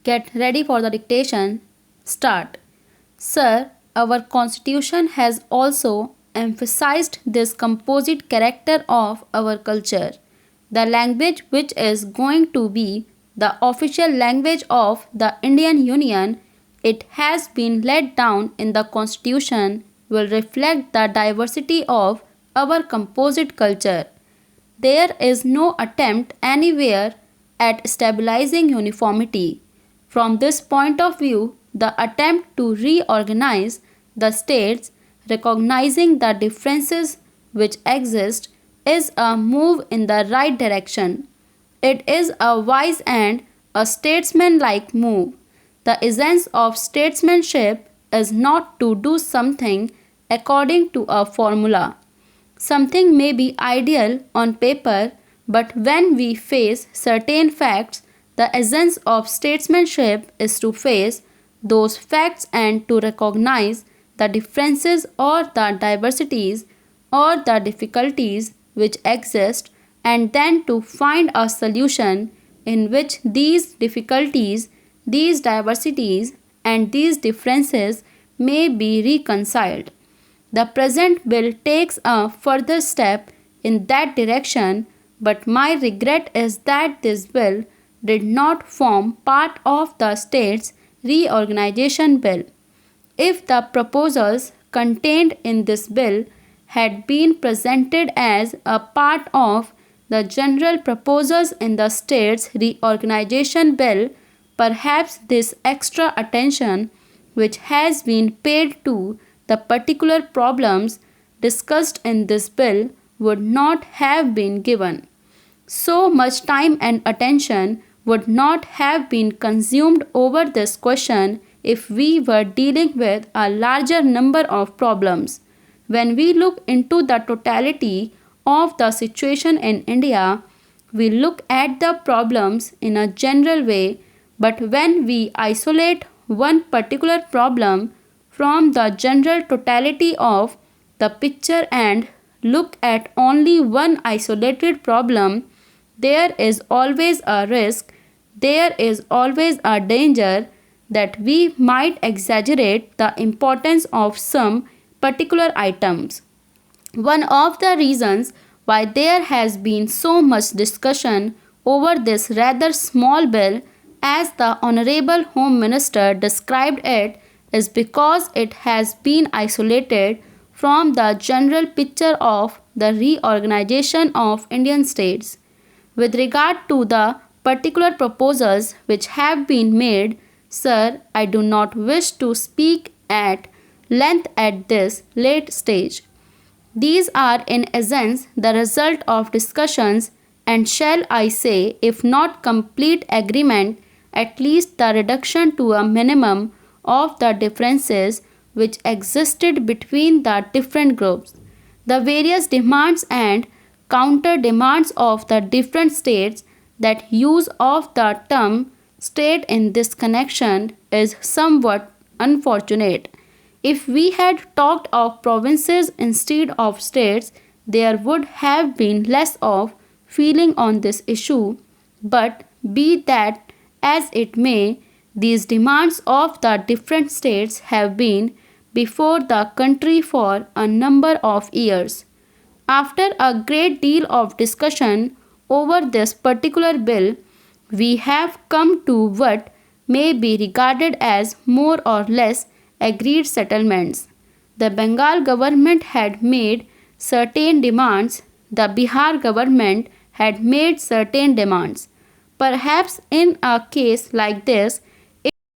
Get ready for the dictation. Start. Sir, our constitution has also emphasized this composite character of our culture. The language which is going to be the official language of the Indian Union, it has been laid down in the constitution, will reflect the diversity of our composite culture. There is no attempt anywhere at stabilizing uniformity. From this point of view, the attempt to reorganize the states, recognizing the differences which exist, is a move in the right direction. It is a wise and a statesmanlike move. The essence of statesmanship is not to do something according to a formula. Something may be ideal on paper, but when we face certain facts, the essence of statesmanship is to face those facts and to recognize the differences or the diversities or the difficulties which exist, and then to find a solution in which these difficulties, these diversities, and these differences may be reconciled. The present bill takes a further step in that direction, but my regret is that this bill did not form part of the state's reorganization bill. If the proposals contained in this bill had been presented as a part of the general proposals in the state's reorganization bill, perhaps this extra attention which has been paid to the particular problems discussed in this bill would not have been given. So much time and attention would not have been consumed over this question if we were dealing with a larger number of problems. When we look into the totality of the situation in India, we look at the problems in a general way, but when we isolate one particular problem from the general totality of the picture and look at only one isolated problem, there is always a risk, there is always a danger that we might exaggerate the importance of some particular items. One of the reasons why there has been so much discussion over this rather small bill, as the Honorable Home Minister described it, is because it has been isolated from the general picture of the reorganization of Indian states. With regard to the particular proposals which have been made, sir, I do not wish to speak at length at this late stage. These are in essence the result of discussions and, shall I say, if not complete agreement, at least the reduction to a minimum of the differences which existed between the different groups. The various demands and counter demands of the different states, that use of the term state in this connection is somewhat unfortunate. If we had talked of provinces instead of states, there would have been less of feeling on this issue, but be that as it may, these demands of the different states have been before the country for a number of years. After a great deal of discussion over this particular bill, we have come to what may be regarded as more or less agreed settlements. The Bengal government had made certain demands, the Bihar government had made certain demands. Perhaps in a case like this,